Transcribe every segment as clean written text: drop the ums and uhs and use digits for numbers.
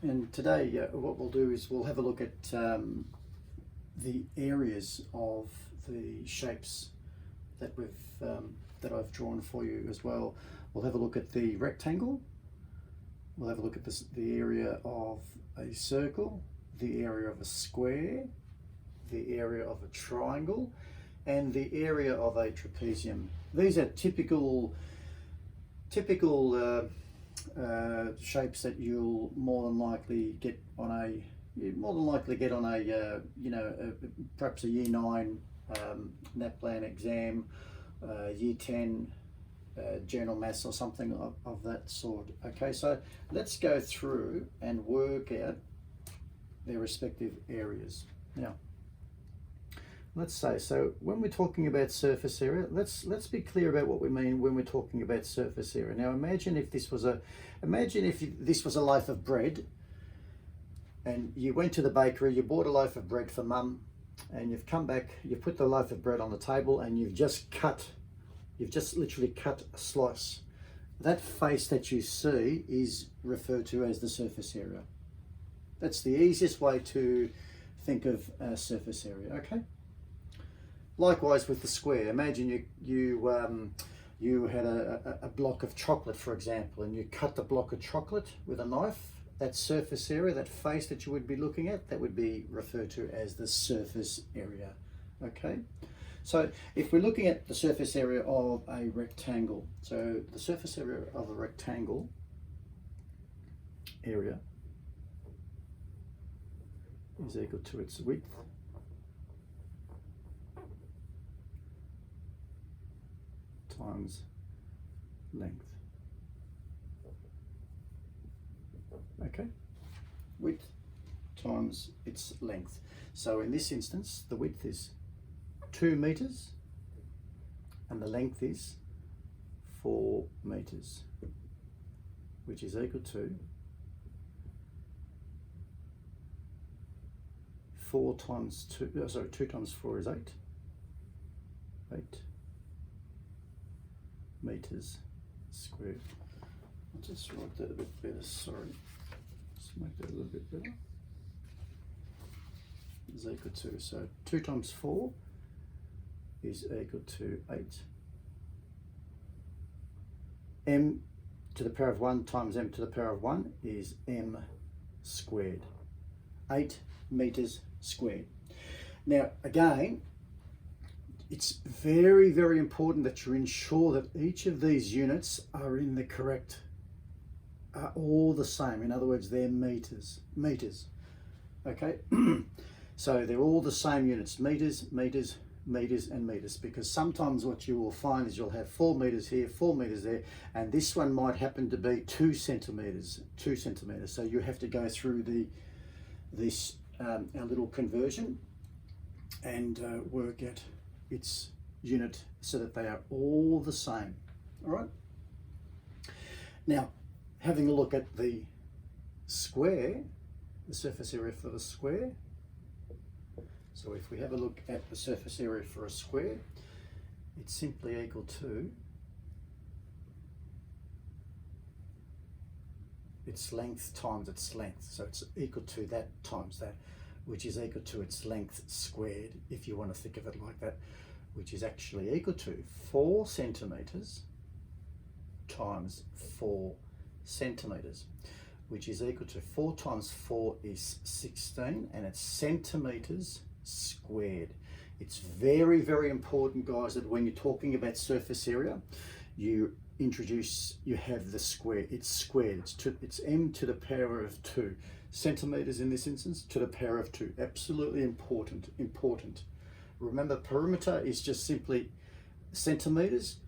And today what we'll do is we'll have a look at the areas of the shapes that that I've drawn for you as well. We'll have a look at the rectangle, we'll have a look at the area of a circle, the area of a square, the area of a triangle, and the area of a trapezium. These are typical shapes that you'll more than likely get on a perhaps a year 9 NAPLAN exam, year 10 general maths or something of that sort. Okay, so let's go through and work out their respective areas. Now, let's say, so when we're talking about surface area, let's be clear about what we mean when we're talking about surface area. Now imagine if this was a loaf of bread, and you went to the bakery, you bought a loaf of bread for mum, and you've come back, you've put the loaf of bread on the table, and you've just literally cut a slice. That face that you see is referred to as the surface area. That's the easiest way to think of a surface area, okay? Likewise with the square, imagine you had a block of chocolate, for example, and you cut the block of chocolate with a knife. That surface area, that face that you would be looking at, that would be referred to as the surface area, okay? So if we're looking at the surface area of a rectangle, so the surface area of a rectangle area is equal to its width times length. Okay, width times its length. So in this instance, the width is 2 meters and the length is 4 meters, which is equal to 2 times 4 is 8 meters squared. I'll just write that a bit better, sorry. Just make that a little bit better. Is equal to, so 2 times 4 is equal to 8. M to the power of 1 times m to the power of 1 is m squared. 8 meters squared. Now again, it's very, very important that you ensure that each of these units are in the correct, are all the same. In other words, they're meters. Okay, so they're all the same units, meters, and meters, because sometimes what you will find is you'll have 4 meters here, 4 meters there, and this one might happen to be 2 centimeters. So you have to go through our little conversion and work out its unit so that they are all the same. All right. Now, having a look at the square, the surface area for the square. So if we have a look at the surface area for a square, it's simply equal to its length times its length. So it's equal to that times that, which is equal to its length squared, if you want to think of it like that, which is actually equal to 4 centimeters times 4 centimeters, which is equal to 4 times 4 is 16, and it's centimeters squared. It's very, very important, guys, that when you're talking about surface area, you have the square. It's squared. It's m to the power of 2 centimeters in this instance to the power of 2. Absolutely important. Remember, perimeter is just simply centimeters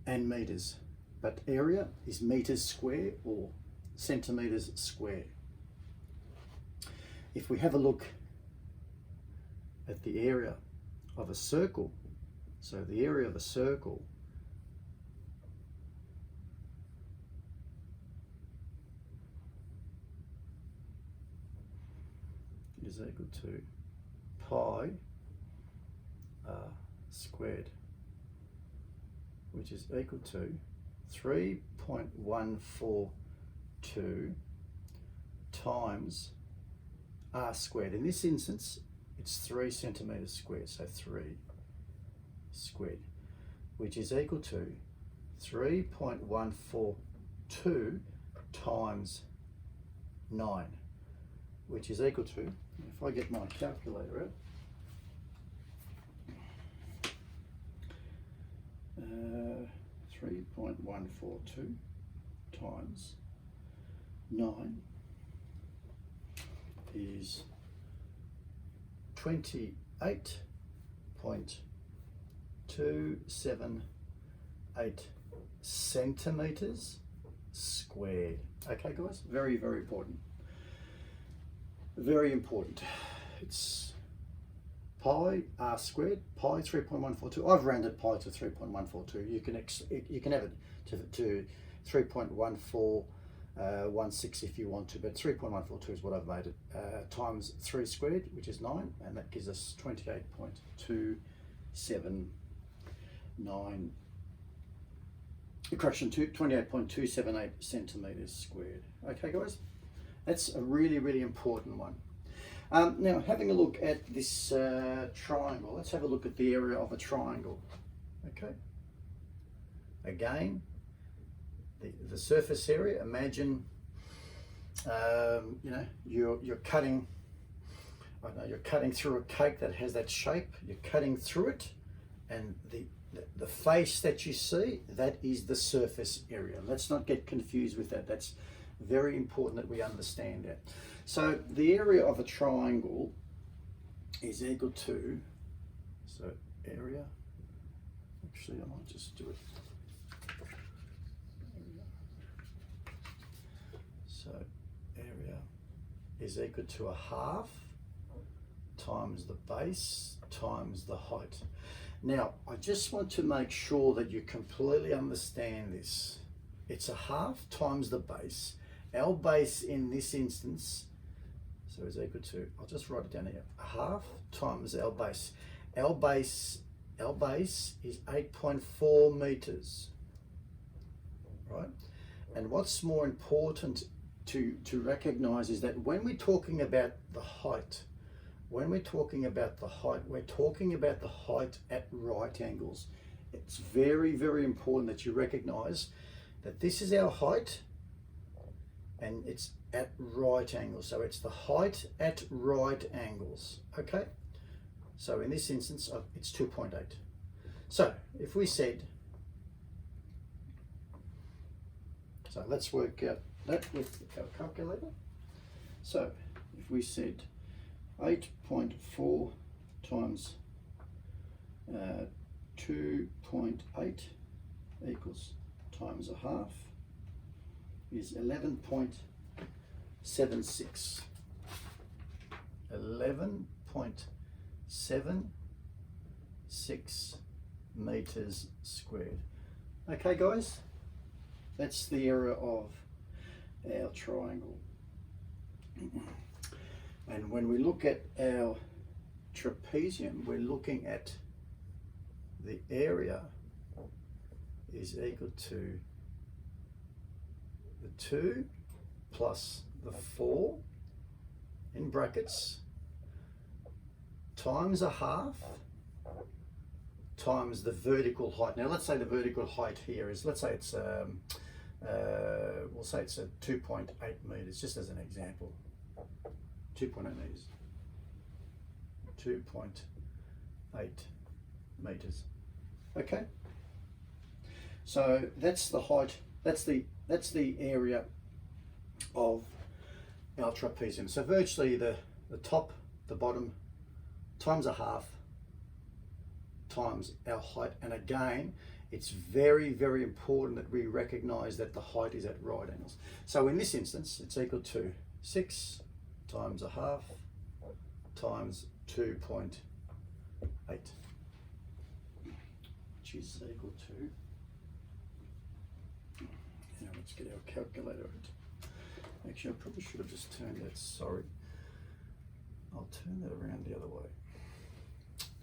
and meters, but area is meters square or centimeters square. If we have a look at the area of a circle, so the area of a circle is equal to pi r squared, which is equal to 3.142 times r squared. In this instance, it's 3 centimeters squared, so 3 squared, which is equal to 3.142 times 9, which is equal to, if I get my calculator out, 3.142 times 9 is 28.278 centimeters squared. Okay, guys, very, very important. Very important. It's pi r squared, pi 3.142. I've rounded pi to 3.142. You can have it to 3.1416 if you want to, but 3.142 is what I've made it. Times 3 squared, which is 9, and that gives us 28.278 centimeters squared. Okay, guys, that's a really, really important one. Now, having a look at this triangle, let's have a look at the area of a triangle. Okay. Again, the surface area. Imagine, you know, you're cutting. I don't know, you're cutting through a cake that has that shape. You're cutting through it, and the face that you see, that is the surface area. Let's not get confused with that. That's very important that we understand that. So the area of a triangle is equal to, so area, actually I might just do it. So area is equal to a half times the base times the height. Now, I just want to make sure that you completely understand this. It's a half times the base. Our base in this instance, so is equal to, I'll just write it down here, a half times our base. Our base is 8.4 meters, right? And what's more important to recognize is that when we're talking about the height, we're talking about the height at right angles. It's very, very important that you recognize that this is our height and it's at right angles. So it's the height at right angles, okay? So in this instance, it's 2.8. So if we said, so let's work out that with our calculator. So if we said 8.4 times 2.8 equals times a half is 11.76. 11.76 meters squared. Okay, guys, that's the area of our triangle. And when we look at our trapezium, we're looking at the area is equal to the 2 plus the 4 in brackets times a half times the vertical height. Now let's say the vertical height here is, let's say it's we'll say it's a 2.8 meters, just as an example. 2.8 meters. 2.8 meters. Okay. So that's the height. That's the area of our trapezium. So virtually the top, the bottom, times a half, times our height. And again, it's very, very important that we recognize that the height is at right angles. So in this instance, it's equal to 6 times a half times 2.8, which is equal to, now let's get our calculator out. Actually, I probably should have just turned that, sorry. I'll turn that around the other way,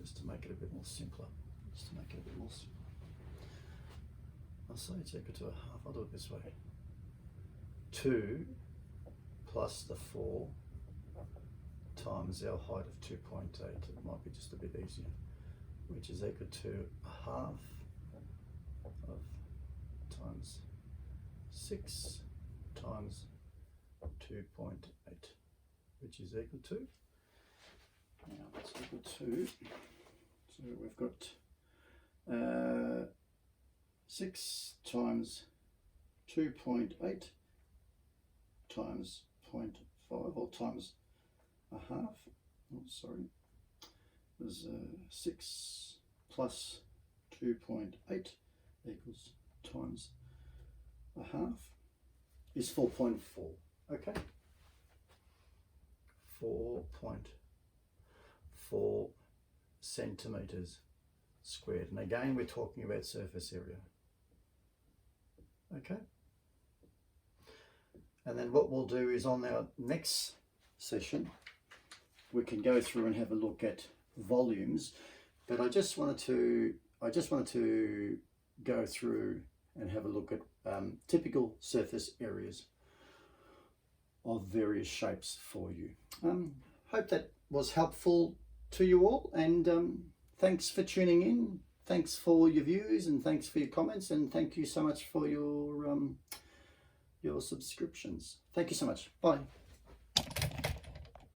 just to make it a bit more simpler. I'll say it's equal to a half, I'll do it this way. 2 plus the 4 times our height of 2.8. It might be just a bit easier, which is equal to a half of times 6 times 2.8, which is equal to, now it's equal to, so we've got 6 times 2.8 times 0.5, or times a half, oh sorry, there's 6 plus 2.8 equals times a half is 4.4, okay? 4.4 centimeters squared. And again, we're talking about surface area, okay? And then what we'll do is on our next session, we can go through and have a look at volumes, but I just wanted to go through and have a look at typical surface areas of various shapes for you. Hope that was helpful to you all, and thanks for tuning in. Thanks for your views, and thanks for your comments, and thank you so much for your subscriptions. Thank you so much. Bye.